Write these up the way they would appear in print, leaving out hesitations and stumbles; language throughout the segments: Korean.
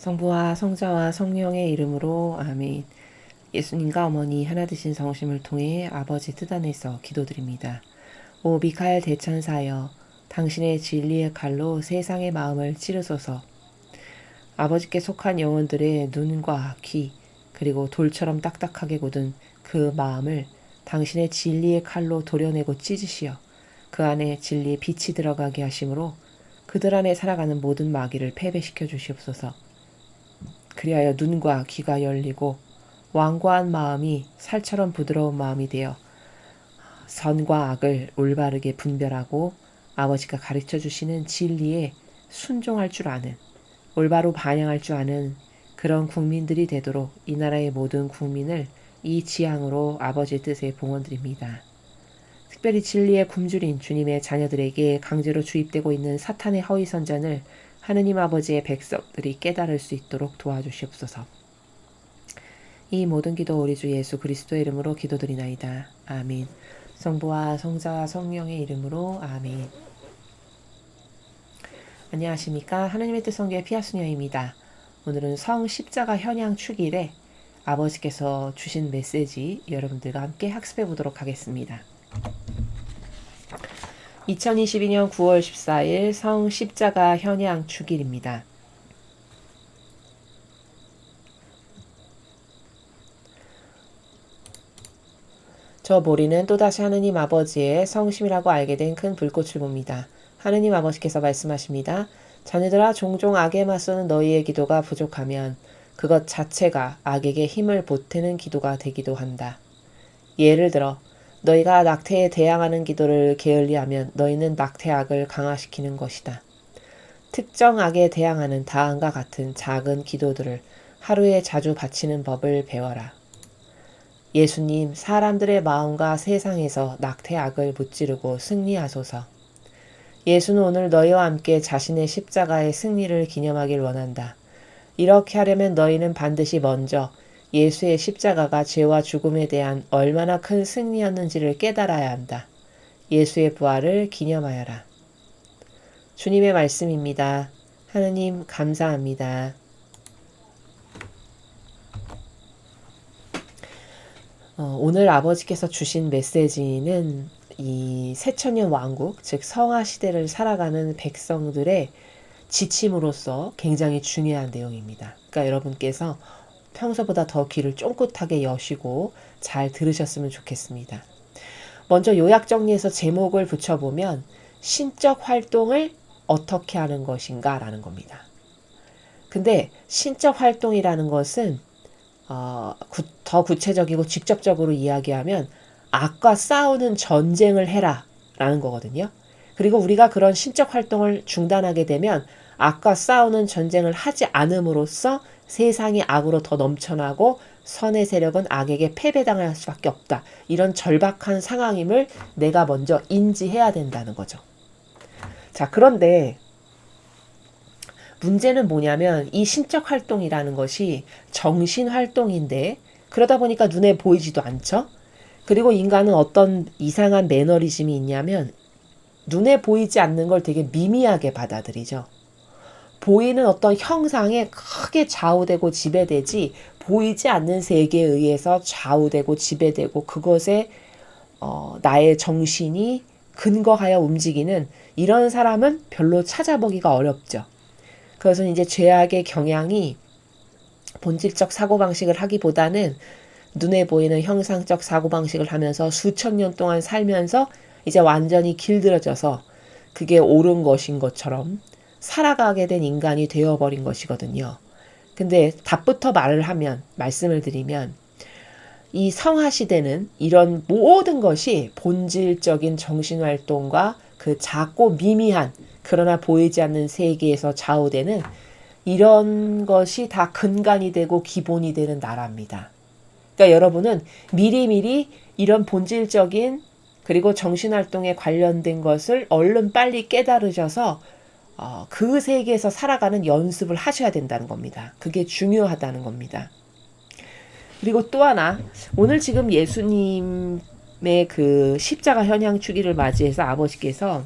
성부와 성자와 성령의 이름으로 아멘. 예수님과 어머니 하나 되신 성심을 통해 아버지 뜻 안에서 기도드립니다. 오 미카엘 대천사여, 당신의 진리의 칼로 세상의 마음을 찌르소서. 아버지께 속한 영혼들의 눈과 귀, 그리고 돌처럼 딱딱하게 굳은 그 마음을 당신의 진리의 칼로 도려내고 찢으시어 그 안에 진리의 빛이 들어가게 하심으로 그들 안에 살아가는 모든 마귀를 패배시켜 주시옵소서. 그리하여 눈과 귀가 열리고 완고한 마음이 살처럼 부드러운 마음이 되어 선과 악을 올바르게 분별하고 아버지가 가르쳐 주시는 진리에 순종할 줄 아는, 올바로 반영할 줄 아는 그런 국민들이 되도록 이 나라의 모든 국민을 이 지향으로 아버지의 뜻에 봉헌드립니다. 특별히 진리에 굶주린 주님의 자녀들에게 강제로 주입되고 있는 사탄의 허위 선전을 하느님 아버지의 백성들이 깨달을 수 있도록 도와주시옵소서. 이 모든 기도 우리 주 예수 그리스도의 이름으로 기도드리나이다. 아멘. 성부와 성자와 성령의 이름으로 아멘. 안녕하십니까. 하느님의 뜻 성교의 피아수녀입니다. 오늘은 성 십자가 현양 축일에 아버지께서 주신 메시지 여러분들과 함께 학습해 보도록 하겠습니다. 2022년 9월 14일 성 십자가 현양 축일입니다. 저 모리는 또다시 하느님 아버지의 성심이라고 알게 된 큰 불꽃을 봅니다. 하느님 아버지께서 말씀하십니다. 자녀들아, 종종 악에 맞서는 너희의 기도가 부족하면 그것 자체가 악에게 힘을 보태는 기도가 되기도 한다. 예를 들어 너희가 낙태에 대항하는 기도를 게을리하면 너희는 낙태악을 강화시키는 것이다. 특정 악에 대항하는 다음과 같은 작은 기도들을 하루에 자주 바치는 법을 배워라. 예수님, 사람들의 마음과 세상에서 낙태악을 무찌르고 승리하소서. 예수는 오늘 너희와 함께 자신의 십자가의 승리를 기념하길 원한다. 이렇게 하려면 너희는 반드시 먼저 예수의 십자가가 죄와 죽음에 대한 얼마나 큰 승리였는지를 깨달아야 한다. 예수의 부활을 기념하여라. 주님의 말씀입니다. 하느님 감사합니다. 오늘 아버지께서 주신 메시지는 이 새천년 왕국, 즉 성화 시대를 살아가는 백성들의 지침으로서 굉장히 중요한 내용입니다. 그러니까 여러분께서 평소보다 더 귀를 쫑긋하게 여시고 잘 들으셨으면 좋겠습니다. 먼저 요약 정리해서 제목을 붙여보면 신적 활동을 어떻게 하는 것인가 라는 겁니다. 근데 신적 활동이라는 것은 더 구체적이고 직접적으로 이야기하면 악과 싸우는 전쟁을 해라 라는 거거든요. 그리고 우리가 그런 신적 활동을 중단하게 되면 악과 싸우는 전쟁을 하지 않음으로써 세상이 악으로 더 넘쳐나고 선의 세력은 악에게 패배당할 수밖에 없다. 이런 절박한 상황임을 내가 먼저 인지해야 된다는 거죠. 자, 그런데 문제는 뭐냐면 이 신적 활동이라는 것이 정신 활동인데 그러다 보니까 눈에 보이지도 않죠. 그리고 인간은 어떤 이상한 매너리즘이 있냐면 눈에 보이지 않는 걸 되게 미미하게 받아들이죠. 보이는 어떤 형상에 크게 좌우되고 지배되지 보이지 않는 세계에 의해서 좌우되고 지배되고 그것에 나의 정신이 근거하여 움직이는 이런 사람은 별로 찾아보기가 어렵죠. 그것은 이제 죄악의 경향이 본질적 사고방식을 하기보다는 눈에 보이는 형상적 사고방식을 하면서 수천 년 동안 살면서 이제 완전히 길들여져서 그게 옳은 것인 것처럼 살아가게 된 인간이 되어버린 것이거든요. 근데 답부터 말씀을 드리면 이 성화시대는 이런 모든 것이 본질적인 정신활동과 그 작고 미미한 그러나 보이지 않는 세계에서 좌우되는 이런 것이 다 근간이 되고 기본이 되는 나라입니다. 그러니까 여러분은 미리미리 이런 본질적인 그리고 정신활동에 관련된 것을 얼른 빨리 깨달으셔서 그 세계에서 살아가는 연습을 하셔야 된다는 겁니다. 그게 중요하다는 겁니다. 그리고 또 하나, 오늘 지금 예수님의 그 십자가 현양 축일을 맞이해서 아버지께서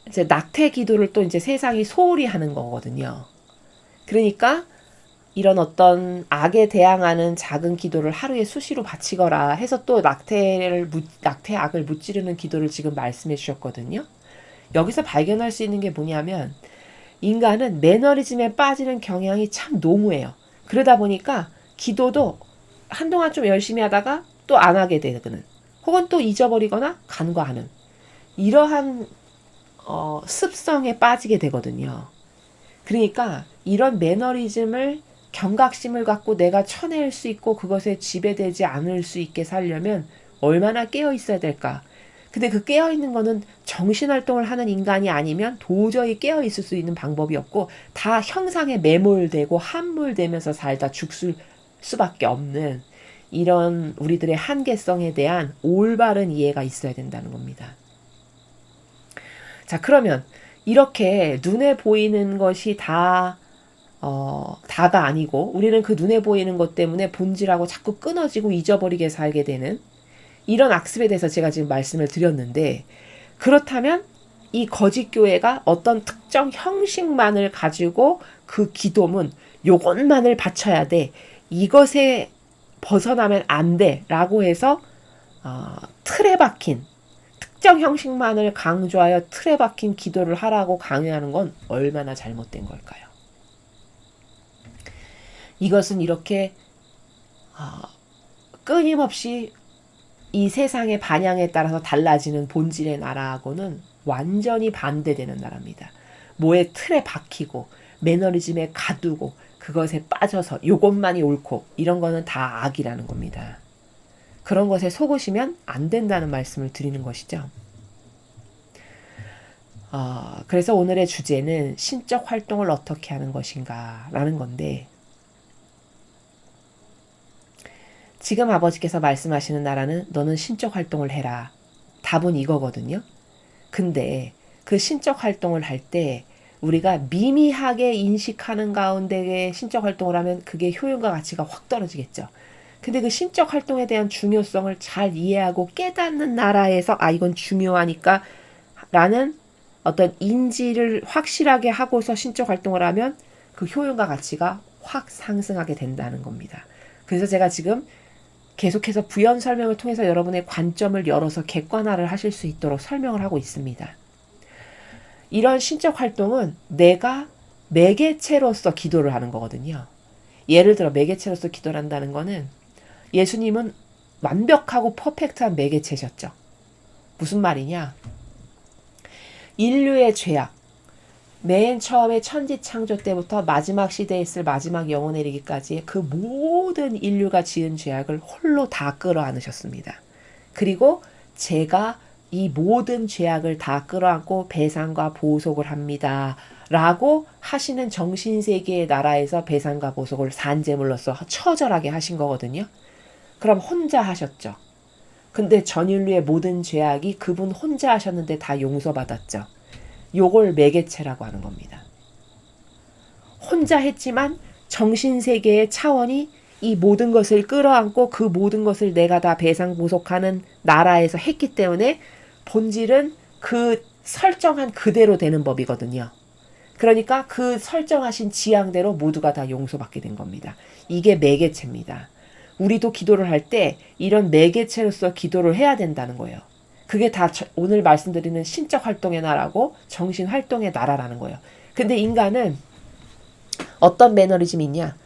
이제 낙태 기도를 또 이제 세상이 소홀히 하는 거거든요. 그러니까 이런 어떤 악에 대항하는 작은 기도를 하루에 수시로 바치거라 해서 또 낙태악을 무찌르는 기도를 지금 말씀해 주셨거든요. 여기서 발견할 수 있는 게 뭐냐면 인간은 매너리즘에 빠지는 경향이 참 농후해요. 그러다 보니까 기도도 한동안 좀 열심히 하다가 또 안 하게 되는, 혹은 또 잊어버리거나 간과하는 이러한 습성에 빠지게 되거든요. 그러니까 이런 매너리즘을 경각심을 갖고 내가 쳐낼 수 있고 그것에 지배되지 않을 수 있게 살려면 얼마나 깨어 있어야 될까? 근데 그 깨어 있는 거는 정신활동을 하는 인간이 아니면 도저히 깨어 있을 수 있는 방법이 없고 다 형상에 매몰되고 함몰되면서 살다 죽을 수밖에 없는 이런 우리들의 한계성에 대한 올바른 이해가 있어야 된다는 겁니다. 자, 그러면 이렇게 눈에 보이는 것이 다가 아니고 우리는 그 눈에 보이는 것 때문에 본질하고 자꾸 끊어지고 잊어버리게 살게 되는 이런 악습에 대해서 제가 지금 말씀을 드렸는데, 그렇다면 이 거짓 교회가 어떤 특정 형식만을 가지고 그 기도문 요것만을 바쳐야 돼, 이것에 벗어나면 안 돼 라고 해서 틀에 박힌 특정 형식만을 강조하여 틀에 박힌 기도를 하라고 강요하는 건 얼마나 잘못된 걸까요? 이것은 이렇게 끊임없이 이 세상의 반향에 따라서 달라지는 본질의 나라하고는 완전히 반대되는 나라입니다. 뭐에 틀에 박히고 매너리즘에 가두고 그것에 빠져서 요것만이 옳고 이런 거는 다 악이라는 겁니다. 그런 것에 속으시면 안 된다는 말씀을 드리는 것이죠. 그래서 오늘의 주제는 신적 활동을 어떻게 하는 것인가 라는 건데, 지금 아버지께서 말씀하시는 나라는 너는 신적 활동을 해라. 답은 이거거든요. 근데 그 신적 활동을 할 때 우리가 미미하게 인식하는 가운데에 신적 활동을 하면 그게 효용과 가치가 확 떨어지겠죠. 근데 그 신적 활동에 대한 중요성을 잘 이해하고 깨닫는 나라에서 이건 중요하니까 라는 어떤 인지를 확실하게 하고서 신적 활동을 하면 그 효용과 가치가 확 상승하게 된다는 겁니다. 그래서 제가 지금 계속해서 부연 설명을 통해서 여러분의 관점을 열어서 객관화를 하실 수 있도록 설명을 하고 있습니다. 이런 신적 활동은 내가 매개체로서 기도를 하는 거거든요. 예를 들어 매개체로서 기도를 한다는 거는 예수님은 완벽하고 퍼펙트한 매개체셨죠. 무슨 말이냐? 인류의 죄악, 맨 처음에 천지 창조 때부터 마지막 시대에 있을 마지막 영혼에 이르기까지 그 모든 인류가 지은 죄악을 홀로 다 끌어안으셨습니다. 그리고 제가 이 모든 죄악을 다 끌어안고 배상과 보속을 합니다. 라고 하시는 정신세계의 나라에서 배상과 보속을 산재물로서 처절하게 하신 거거든요. 그럼 혼자 하셨죠. 근데 전 인류의 모든 죄악이 그분 혼자 하셨는데 다 용서받았죠. 요걸 매개체라고 하는 겁니다. 혼자 했지만 정신세계의 차원이 이 모든 것을 끌어안고 그 모든 것을 내가 다 배상보속하는 나라에서 했기 때문에 본질은 그 설정한 그대로 되는 법이거든요. 그러니까 그 설정하신 지향대로 모두가 다 용서받게 된 겁니다. 이게 매개체입니다. 우리도 기도를 할 때 이런 매개체로서 기도를 해야 된다는 거예요. 그게 다 오늘 말씀드리는 신적 활동의 나라고 정신 활동의 나라라는 거예요. 근데 인간은 어떤 매너리즘이 있냐?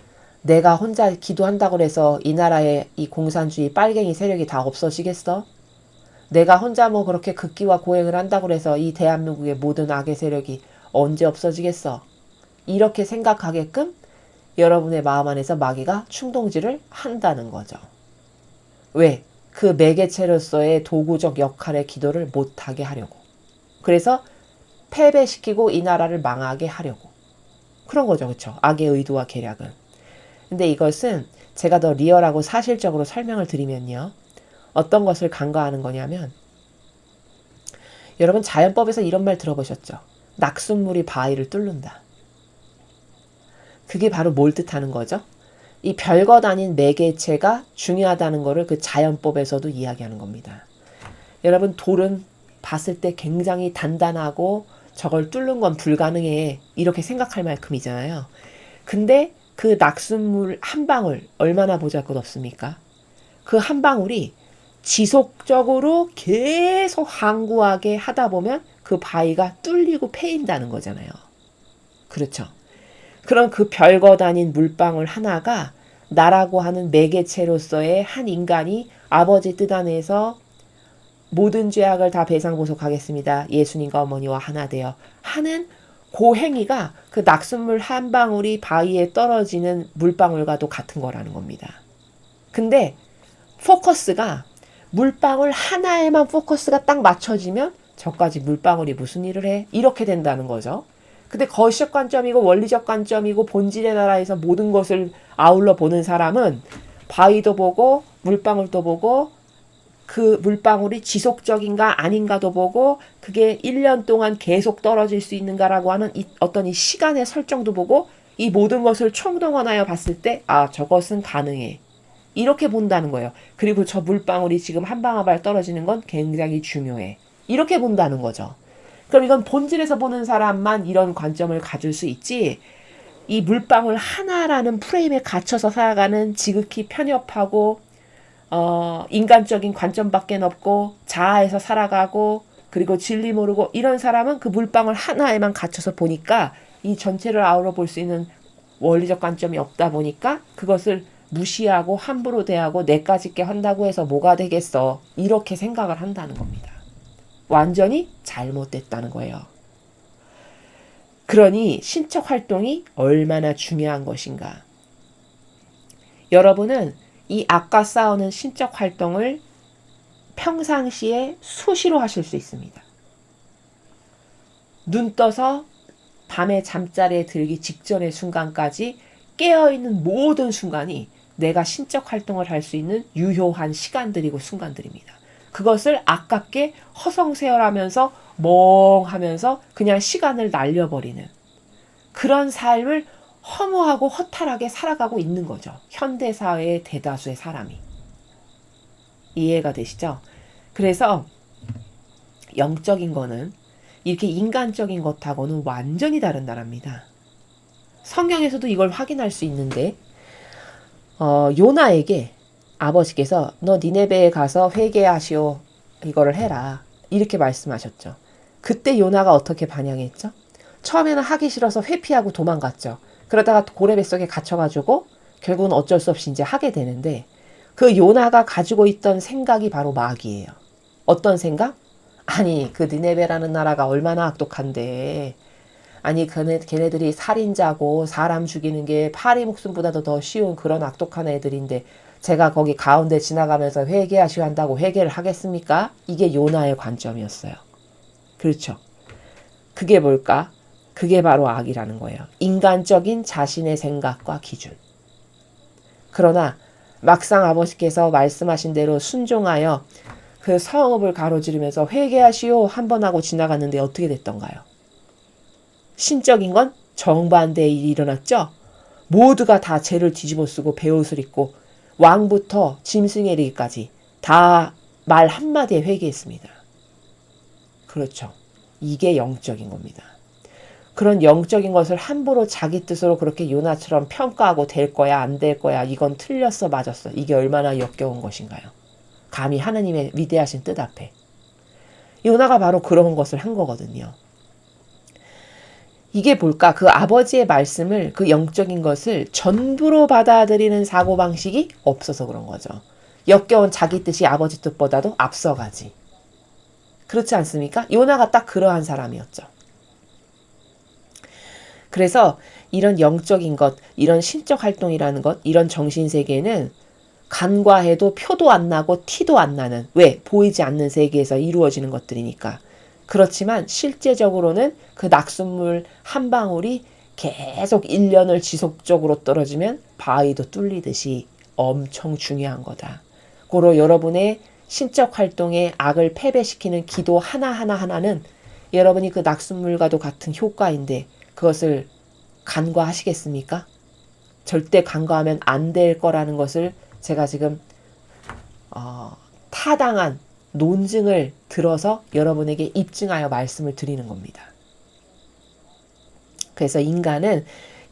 내가 혼자 기도한다고 해서 이 나라의 이 공산주의 빨갱이 세력이 다 없어지겠어? 내가 혼자 뭐 그렇게 극기와 고행을 한다고 해서 이 대한민국의 모든 악의 세력이 언제 없어지겠어? 이렇게 생각하게끔 여러분의 마음 안에서 마귀가 충동질을 한다는 거죠. 왜? 그 매개체로서의 도구적 역할의 기도를 못하게 하려고. 그래서 패배시키고 이 나라를 망하게 하려고. 그런 거죠. 그렇죠? 악의 의도와 계략은. 근데 이것은 제가 더 리얼하고 사실적으로 설명을 드리면요. 어떤 것을 간과하는 거냐면, 여러분 자연법에서 이런 말 들어보셨죠? 낙숫물이 바위를 뚫는다. 그게 바로 뭘 뜻하는 거죠? 이 별것 아닌 매개체가 중요하다는 것을 그 자연법에서도 이야기하는 겁니다. 여러분 돌은 봤을 때 굉장히 단단하고 저걸 뚫는 건 불가능해. 이렇게 생각할 만큼이잖아요. 근데 그 낙숫물 한 방울 얼마나 보잘것없습니까? 그 한 방울이 지속적으로 계속 항구하게 하다 보면 그 바위가 뚫리고 패인다는 거잖아요. 그렇죠. 그럼 그 별거 다닌 물방울 하나가 나라고 하는 매개체로서의 한 인간이 아버지 뜻 안에서 모든 죄악을 다 배상보속하겠습니다. 예수님과 어머니와 하나 되어 하는 그 행위가 그 낙숫물 한 방울이 바위에 떨어지는 물방울과도 같은 거라는 겁니다. 근데 포커스가 물방울 하나에만 포커스가 딱 맞춰지면 저까지 물방울이 무슨 일을 해? 이렇게 된다는 거죠. 근데 거시적 관점이고 원리적 관점이고 본질의 나라에서 모든 것을 아울러 보는 사람은 바위도 보고 물방울도 보고 그 물방울이 지속적인가 아닌가도 보고 그게 1년 동안 계속 떨어질 수 있는가라고 하는 어떤 이 시간의 설정도 보고 이 모든 것을 총동원하여 봤을 때 아, 저것은 가능해. 이렇게 본다는 거예요. 그리고 저 물방울이 지금 한 방 한 발 떨어지는 건 굉장히 중요해. 이렇게 본다는 거죠. 그럼 이건 본질에서 보는 사람만 이런 관점을 가질 수 있지, 이 물방울 하나라는 프레임에 갇혀서 살아가는 지극히 편협하고 인간적인 관점밖에 없고 자아에서 살아가고 그리고 진리 모르고 이런 사람은 그 물방울 하나에만 갇혀서 보니까 이 전체를 아우러 볼 수 있는 원리적 관점이 없다 보니까 그것을 무시하고 함부로 대하고 내까짓 게 한다고 해서 뭐가 되겠어. 이렇게 생각을 한다는 겁니다. 완전히 잘못됐다는 거예요. 그러니 신적 활동이 얼마나 중요한 것인가. 여러분은 이 악과 싸우는 신적 활동을 평상시에 수시로 하실 수 있습니다. 눈 떠서 밤에 잠자리에 들기 직전의 순간까지 깨어있는 모든 순간이 내가 신적 활동을 할 수 있는 유효한 시간들이고 순간들입니다. 그것을 아깝게 허송세월하면서 멍하면서 그냥 시간을 날려버리는 그런 삶을 허무하고 허탈하게 살아가고 있는 거죠. 현대사회의 대다수의 사람이. 이해가 되시죠? 그래서 영적인 거는 이렇게 인간적인 것하고는 완전히 다른 나라입니다. 성경에서도 이걸 확인할 수 있는데 요나에게 아버지께서 너 니네베에 가서 회개하시오. 이거를 해라. 이렇게 말씀하셨죠. 그때 요나가 어떻게 반응했죠? 처음에는 하기 싫어서 회피하고 도망갔죠. 그러다가 고래 뱃속에 갇혀가지고 결국은 어쩔 수 없이 이제 하게 되는데 그 요나가 가지고 있던 생각이 바로 마귀예요. 어떤 생각? 아니 그 니네베라는 나라가 얼마나 악독한데 아니 걔네들이 살인자고 사람 죽이는 게 파리 목숨보다도 더 쉬운 그런 악독한 애들인데 제가 거기 가운데 지나가면서 회개하시오 한다고 회개를 하겠습니까? 이게 요나의 관점이었어요. 그렇죠. 그게 뭘까? 그게 바로 악이라는 거예요. 인간적인 자신의 생각과 기준. 그러나 막상 아버지께서 말씀하신 대로 순종하여 그 성읍을 가로지르면서 회개하시오 한 번 하고 지나갔는데 어떻게 됐던가요? 신적인 건 정반대의 일이 일어났죠. 모두가 다 죄를 뒤집어 쓰고 베옷을 입고 왕부터 짐승에 이르기까지 다 말 한마디에 회개했습니다. 그렇죠. 이게 영적인 겁니다. 그런 영적인 것을 함부로 자기 뜻으로 그렇게 요나처럼 평가하고 될 거야 안 될 거야 이건 틀렸어 맞았어 이게 얼마나 역겨운 것인가요. 감히 하나님의 위대하신 뜻 앞에. 요나가 바로 그런 것을 한 거거든요. 이게 뭘까? 그 아버지의 말씀을 그 영적인 것을 전부로 받아들이는 사고방식이 없어서 그런 거죠. 역겨운 자기 뜻이 아버지 뜻보다도 앞서가지. 그렇지 않습니까? 요나가 딱 그러한 사람이었죠. 그래서 이런 영적인 것, 이런 신적 활동이라는 것, 이런 정신세계는 간과해도 표도 안 나고 티도 안 나는, 왜? 보이지 않는 세계에서 이루어지는 것들이니까. 그렇지만 실제적으로는 그 낙숫물 한 방울이 계속 1년을 지속적으로 떨어지면 바위도 뚫리듯이 엄청 중요한 거다. 고로 여러분의 신적 활동에 악을 패배시키는 기도 하나하나는 여러분이 그 낙숫물과도 같은 효과인데 그것을 간과하시겠습니까? 절대 간과하면 안 될 거라는 것을 제가 지금 타당한 논증을 들어서 여러분에게 입증하여 말씀을 드리는 겁니다. 그래서 인간은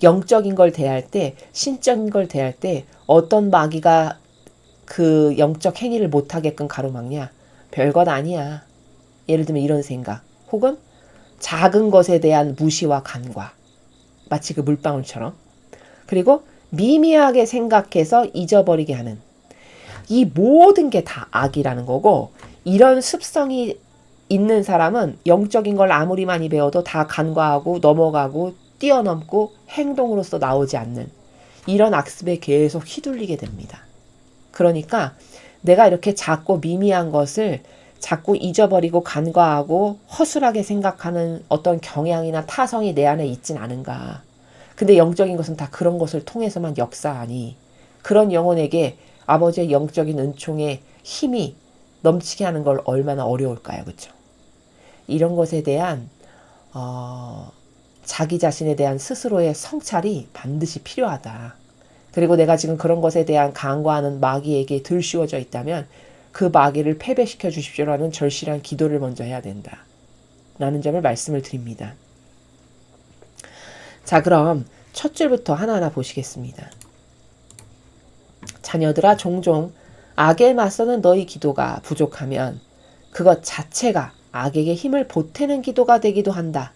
영적인 걸 대할 때, 신적인 걸 대할 때 어떤 마귀가 그 영적 행위를 못하게끔 가로막냐? 별것 아니야. 예를 들면 이런 생각. 혹은 작은 것에 대한 무시와 간과. 마치 그 물방울처럼. 그리고 미미하게 생각해서 잊어버리게 하는. 이 모든 게 다 악이라는 거고, 이런 습성이 있는 사람은 영적인 걸 아무리 많이 배워도 다 간과하고 넘어가고 뛰어넘고 행동으로서 나오지 않는 이런 악습에 계속 휘둘리게 됩니다. 그러니까 내가 이렇게 작고 미미한 것을 자꾸 잊어버리고 간과하고 허술하게 생각하는 어떤 경향이나 타성이 내 안에 있진 않은가. 근데 영적인 것은 다 그런 것을 통해서만 역사하니 그런 영혼에게 아버지의 영적인 은총의 힘이 넘치게 하는 걸 얼마나 어려울까요? 그렇죠? 이런 것에 대한 자기 자신에 대한 스스로의 성찰이 반드시 필요하다. 그리고 내가 지금 그런 것에 대한 간과하는 마귀에게 들씌워져 있다면 그 마귀를 패배시켜 주십시오라는 절실한 기도를 먼저 해야 된다. 라는 점을 말씀을 드립니다. 자, 그럼 첫 줄부터 하나하나 보시겠습니다. 자녀들아, 종종 악에 맞서는 너희 기도가 부족하면 그것 자체가 악에게 힘을 보태는 기도가 되기도 한다.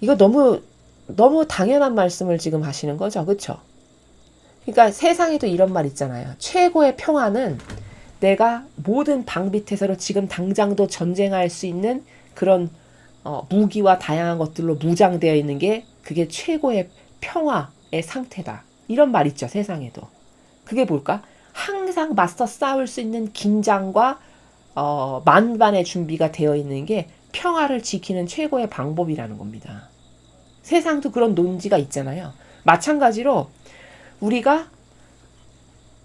이거 너무 당연한 말씀을 지금 하시는 거죠. 그렇죠? 그러니까 세상에도 이런 말 있잖아요. 최고의 평화는 내가 모든 방비태세로 지금 당장도 전쟁할 수 있는 그런 무기와 다양한 것들로 무장되어 있는 게 그게 최고의 평화의 상태다. 이런 말 있죠. 세상에도. 그게 뭘까? 항상 맞서 싸울 수 있는 긴장과 만반의 준비가 되어 있는 게 평화를 지키는 최고의 방법이라는 겁니다. 세상도 그런 논지가 있잖아요. 마찬가지로 우리가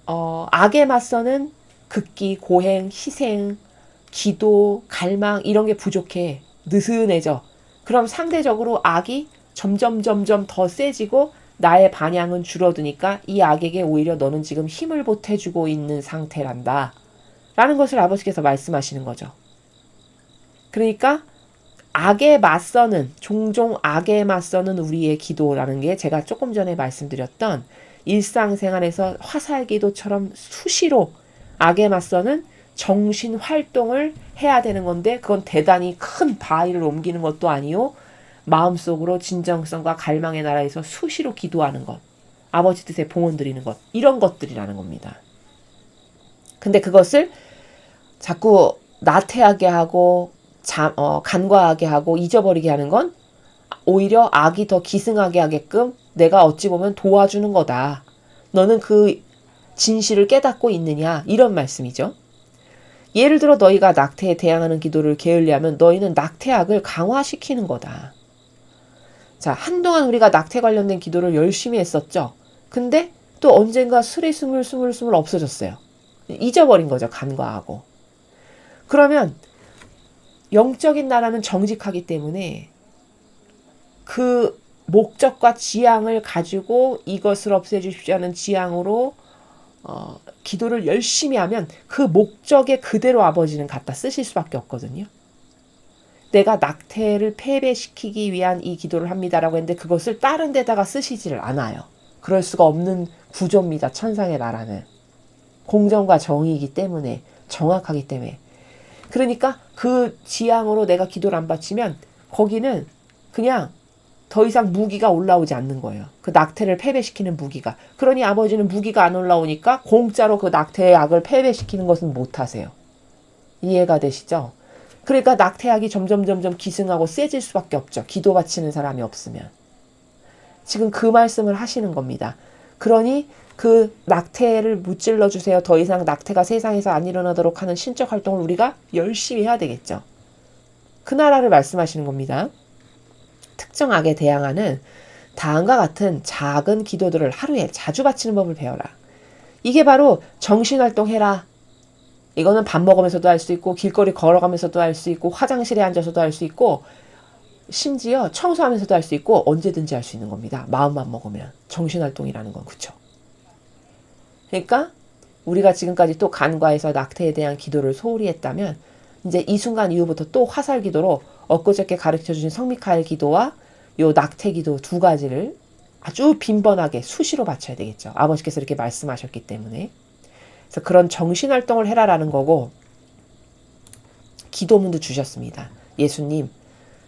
악에 맞서는 극기, 고행, 희생, 기도, 갈망 이런 게 부족해. 느슨해져. 그럼 상대적으로 악이 점점 더 세지고 나의 반향은 줄어드니까 이 악에게 오히려 너는 지금 힘을 보태주고 있는 상태란다. 라는 것을 아버지께서 말씀하시는 거죠. 그러니까 종종 악에 맞서는 우리의 기도라는 게 제가 조금 전에 말씀드렸던 일상생활에서 화살기도처럼 수시로 악에 맞서는 정신 활동을 해야 되는 건데 그건 대단히 큰 바위를 옮기는 것도 아니요. 마음속으로 진정성과 갈망의 나라에서 수시로 기도하는 것. 아버지 뜻에 봉헌 드리는 것. 이런 것들이라는 겁니다. 근데 그것을 자꾸 나태하게 하고 간과하게 하고 잊어버리게 하는 건 오히려 악이 더 기승하게 하게끔 내가 어찌 보면 도와주는 거다. 너는 그 진실을 깨닫고 있느냐 이런 말씀이죠. 예를 들어 너희가 낙태에 대항하는 기도를 게을리하면 너희는 낙태악을 강화시키는 거다. 자, 한동안 우리가 낙태 관련된 기도를 열심히 했었죠. 근데 또 언젠가 스물스물 없어졌어요. 잊어버린 거죠. 간과하고. 그러면 영적인 나라는 정직하기 때문에 그 목적과 지향을 가지고 이것을 없애주십시오 하는 지향으로 기도를 열심히 하면 그 목적에 그대로 아버지는 갖다 쓰실 수밖에 없거든요. 내가 낙태를 패배시키기 위한 이 기도를 합니다라고 했는데 그것을 다른 데다가 쓰시지를 않아요. 그럴 수가 없는 구조입니다. 천상의 나라는. 공정과 정의이기 때문에 정확하기 때문에. 그러니까 그 지향으로 내가 기도를 안 바치면 거기는 그냥 더 이상 무기가 올라오지 않는 거예요. 그 낙태를 패배시키는 무기가. 그러니 아버지는 무기가 안 올라오니까 공짜로 그 낙태의 악을 패배시키는 것은 못하세요. 이해가 되시죠? 그러니까 낙태악이 점점 기승하고 세질 수밖에 없죠. 기도 바치는 사람이 없으면. 지금 그 말씀을 하시는 겁니다. 그러니 그 낙태를 무찔러 주세요. 더 이상 낙태가 세상에서 안 일어나도록 하는 신적 활동을 우리가 열심히 해야 되겠죠. 그 나라를 말씀하시는 겁니다. 특정 악에 대항하는 다음과 같은 작은 기도들을 하루에 자주 바치는 법을 배워라. 이게 바로 정신활동해라. 이거는 밥 먹으면서도 할 수 있고 길거리 걸어가면서도 할 수 있고 화장실에 앉아서도 할 수 있고 심지어 청소하면서도 할 수 있고 언제든지 할 수 있는 겁니다. 마음만 먹으면. 정신활동이라는 건 그렇죠. 그러니까 우리가 지금까지 또 간과해서 낙태에 대한 기도를 소홀히 했다면 이제 이 순간 이후부터 또 화살기도로 엊그저께 가르쳐주신 성미카엘 기도와 요 낙태 기도 두 가지를 아주 빈번하게 수시로 바쳐야 되겠죠. 아버지께서 이렇게 말씀하셨기 때문에. 그래서 그런 정신활동을 해라라는 거고, 기도문도 주셨습니다. 예수님,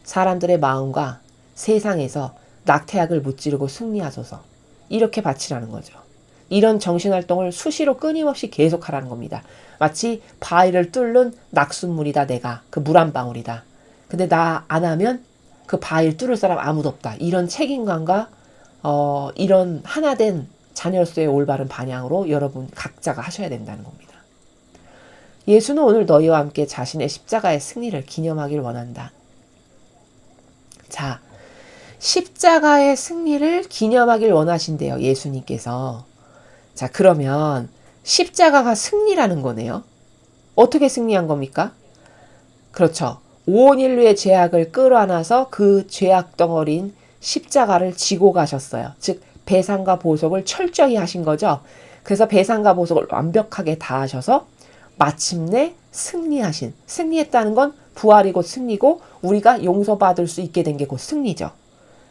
사람들의 마음과 세상에서 낙태악을 무찌르고 승리하소서. 이렇게 바치라는 거죠. 이런 정신활동을 수시로 끊임없이 계속하라는 겁니다. 마치 바위를 뚫는 낙숫물이다 내가. 그 물 한 방울이다. 근데 나 안 하면 그 바위를 뚫을 사람 아무도 없다. 이런 책임감과 이런 하나된 자녀로서의 올바른 반향으로 여러분 각자가 하셔야 된다는 겁니다. 예수는 오늘 너희와 함께 자신의 십자가의 승리를 기념하길 원한다. 자, 십자가의 승리를 기념하길 원하신대요. 예수님께서. 자, 그러면 십자가가 승리라는 거네요. 어떻게 승리한 겁니까? 그렇죠. 온 인류의 죄악을 끌어안아서 그 죄악 덩어리인 십자가를 지고 가셨어요. 즉 배상과 보속을 철저히 하신 거죠. 그래서 배상과 보속을 완벽하게 다 하셔서 마침내 승리했다는 건 부활이 곧 승리고 우리가 용서받을 수 있게 된 게 곧 승리죠.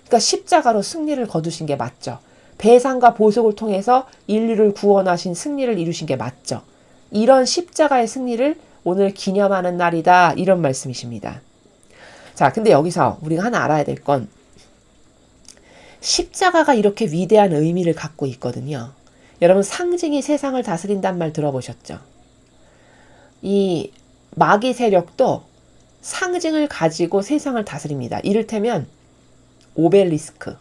그러니까 십자가로 승리를 거두신 게 맞죠. 배상과 보속을 통해서 인류를 구원하신 승리를 이루신 게 맞죠. 이런 십자가의 승리를 오늘 기념하는 날이다. 이런 말씀이십니다. 자, 근데 여기서 우리가 하나 알아야 될 건 십자가가 이렇게 위대한 의미를 갖고 있거든요. 여러분 상징이 세상을 다스린단 말 들어보셨죠? 이 마귀 세력도 상징을 가지고 세상을 다스립니다. 이를테면 오벨리스크.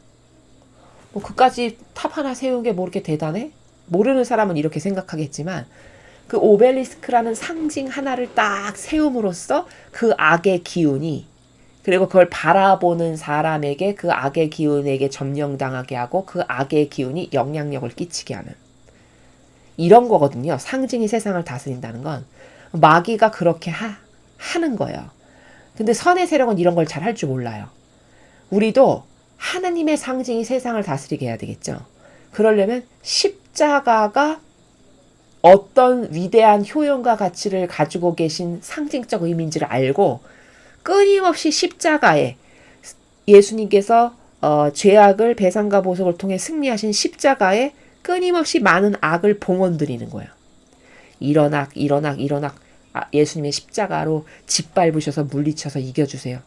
뭐 그까지 탑 하나 세운 게 뭐 이렇게 대단해? 모르는 사람은 이렇게 생각하겠지만 그 오벨리스크라는 상징 하나를 딱 세움으로써 그 악의 기운이 그리고 그걸 바라보는 사람에게 그 악의 기운에게 점령당하게 하고 그 악의 기운이 영향력을 끼치게 하는 이런 거거든요. 상징이 세상을 다스린다는 건 마귀가 그렇게 하는 거예요. 근데 선의 세력은 이런 걸 잘 할 줄 몰라요. 우리도 하나님의 상징이 세상을 다스리게 해야 되겠죠. 그러려면 십자가가 어떤 위대한 효용과 가치를 가지고 계신 상징적 의미인지를 알고 끊임없이 십자가에 예수님께서 죄악을 배상과 보속을 통해 승리하신 십자가에 끊임없이 많은 악을 봉헌드리는 거예요. 이런 악. 예수님의 십자가로 짓밟으셔서 물리쳐서 이겨주세요.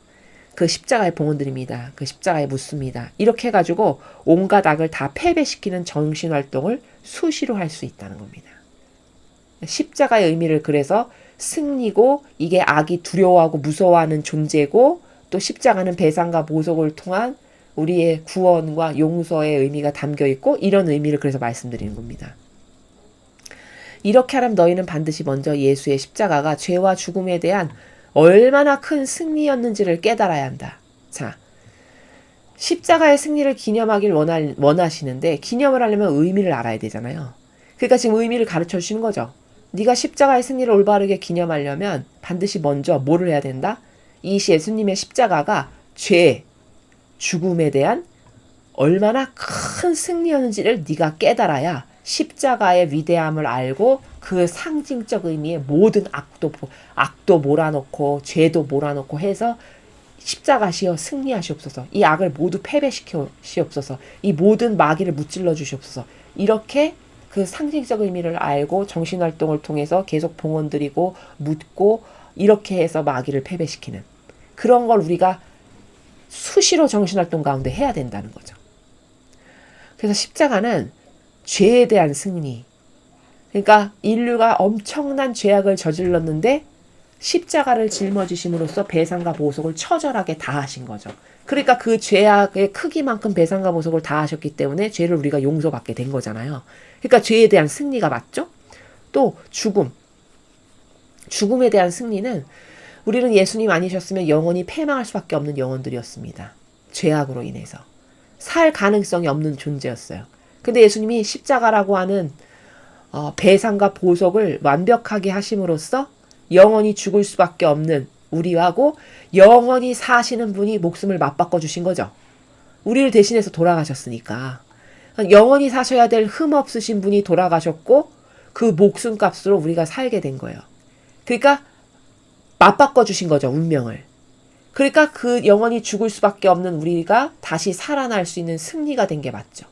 그 십자가에 봉헌드립니다. 그 십자가에 묻습니다. 이렇게 해가지고 온갖 악을 다 패배시키는 정신활동을 수시로 할 수 있다는 겁니다. 십자가의 의미를 그래서 승리고 이게 악이 두려워하고 무서워하는 존재고 또 십자가는 배상과 보속을 통한 우리의 구원과 용서의 의미가 담겨 있고 이런 의미를 그래서 말씀드리는 겁니다. 이렇게 하려면 너희는 반드시 먼저 예수의 십자가가 죄와 죽음에 대한 얼마나 큰 승리였는지를 깨달아야 한다. 자, 십자가의 승리를 기념하길 원하시는데 기념을 하려면 의미를 알아야 되잖아요. 그러니까 지금 의미를 가르쳐 주시는 거죠. 네가 십자가의 승리를 올바르게 기념하려면 반드시 먼저 뭐를 해야 된다? 이 예수님의 십자가가 죄, 죽음에 대한 얼마나 큰 승리였는지를 네가 깨달아야 십자가의 위대함을 알고 그 상징적 의미의 모든 악도 몰아넣고 죄도 몰아넣고 해서 십자가시여 승리하시옵소서. 이 악을 모두 패배시키옵소서. 이 모든 마귀를 무찔러 주시옵소서. 이렇게 그 상징적 의미를 알고 정신활동을 통해서 계속 봉헌드리고 묻고 이렇게 해서 마귀를 패배시키는 그런 걸 우리가 수시로 정신활동 가운데 해야 된다는 거죠. 그래서 십자가는 죄에 대한 승리. 그러니까 인류가 엄청난 죄악을 저질렀는데 십자가를 짊어지심으로써 배상과 보속을 처절하게 다 하신 거죠. 그러니까 그 죄악의 크기만큼 배상과 보속을 다 하셨기 때문에 죄를 우리가 용서받게 된 거잖아요. 그러니까 죄에 대한 승리가 맞죠? 또 죽음에 대한 승리는 우리는 예수님 아니셨으면 영원히 패망할 수밖에 없는 영혼들이었습니다. 죄악으로 인해서. 살 가능성이 없는 존재였어요. 근데 예수님이 십자가라고 하는 배상과 보속을 완벽하게 하심으로써 영원히 죽을 수밖에 없는 우리하고 영원히 사시는 분이 목숨을 맞바꿔 주신 거죠. 우리를 대신해서 돌아가셨으니까. 영원히 사셔야 될 흠 없으신 분이 돌아가셨고 그 목숨값으로 우리가 살게 된 거예요. 그러니까 맞바꿔 주신 거죠. 운명을. 그러니까 그 영원히 죽을 수밖에 없는 우리가 다시 살아날 수 있는 승리가 된 게 맞죠.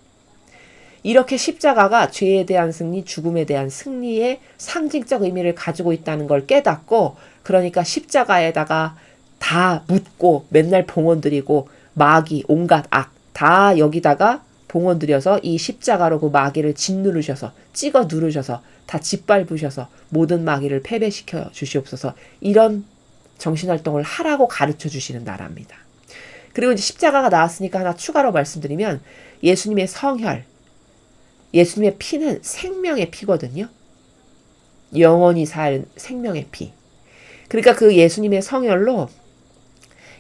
이렇게 십자가가 죄에 대한 승리, 죽음에 대한 승리의 상징적 의미를 가지고 있다는 걸 깨닫고, 그러니까 십자가에다가 다 묻고 맨날 봉헌 드리고 마귀, 온갖 악 다 여기다가 봉헌 드려서 이 십자가로 그 마귀를 짓누르셔서 찍어 누르셔서 다 짓밟으셔서 모든 마귀를 패배시켜 주시옵소서, 이런 정신활동을 하라고 가르쳐 주시는 나라입니다. 그리고 이제 십자가가 나왔으니까 하나 추가로 말씀드리면, 예수님의 성혈, 예수님의 피는 생명의 피거든요. 영원히 살 생명의 피. 그러니까 그 예수님의 성혈로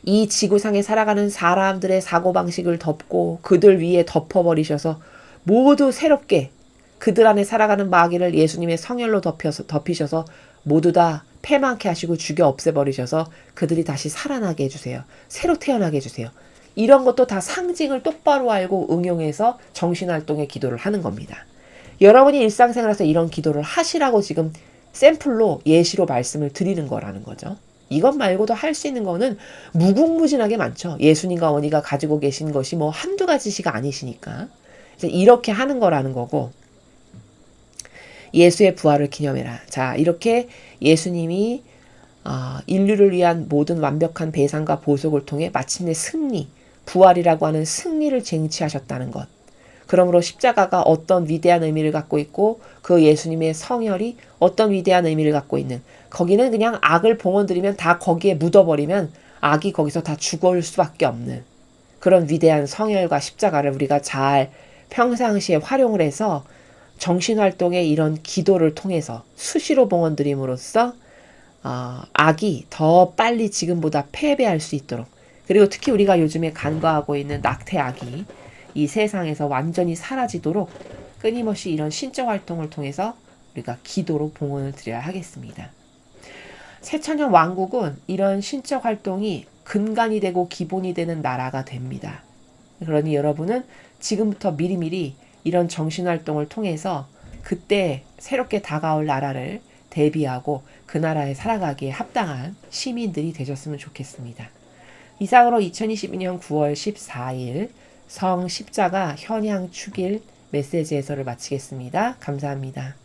이 지구상에 살아가는 사람들의 사고방식을 덮고 그들 위에 덮어버리셔서 모두 새롭게 그들 안에 살아가는 마귀를 예수님의 성혈로 덮이셔서 모두 다 패망케 하시고 죽여 없애버리셔서 그들이 다시 살아나게 해주세요. 새로 태어나게 해주세요. 이런 것도 다 상징을 똑바로 알고 응용해서 정신활동의 기도를 하는 겁니다. 여러분이 일상생활에서 이런 기도를 하시라고 지금 샘플로 예시로 말씀을 드리는 거라는 거죠. 이것 말고도 할 수 있는 거는 무궁무진하게 많죠. 예수님과 어머니가 가지고 계신 것이 뭐 한두 가지가 아니시니까. 이렇게 하는 거라는 거고, 예수의 부활을 기념해라. 자, 이렇게 예수님이 인류를 위한 모든 완벽한 배상과 보속을 통해 마침내 승리, 부활이라고 하는 승리를 쟁취하셨다는 것. 그러므로 십자가가 어떤 위대한 의미를 갖고 있고 그 예수님의 성혈이 어떤 위대한 의미를 갖고 있는, 거기는 그냥 악을 봉헌드리면 다 거기에 묻어버리면 악이 거기서 다 죽을 수밖에 없는 그런 위대한 성혈과 십자가를 우리가 잘 평상시에 활용을 해서 정신활동의 이런 기도를 통해서 수시로 봉헌드림으로써 악이 더 빨리 지금보다 패배할 수 있도록, 그리고 특히 우리가 요즘에 간과하고 있는 낙태악이 이 세상에서 완전히 사라지도록 끊임없이 이런 신적 활동을 통해서 우리가 기도로 봉헌을 드려야 하겠습니다. 새천년 왕국은 이런 신적 활동이 근간이 되고 기본이 되는 나라가 됩니다. 그러니 여러분은 지금부터 미리미리 이런 정신활동을 통해서 그때 새롭게 다가올 나라를 대비하고 그 나라에 살아가기에 합당한 시민들이 되셨으면 좋겠습니다. 이상으로 2022년 9월 14일 성 십자가 현양 축일 메시지 해설을 마치겠습니다. 감사합니다.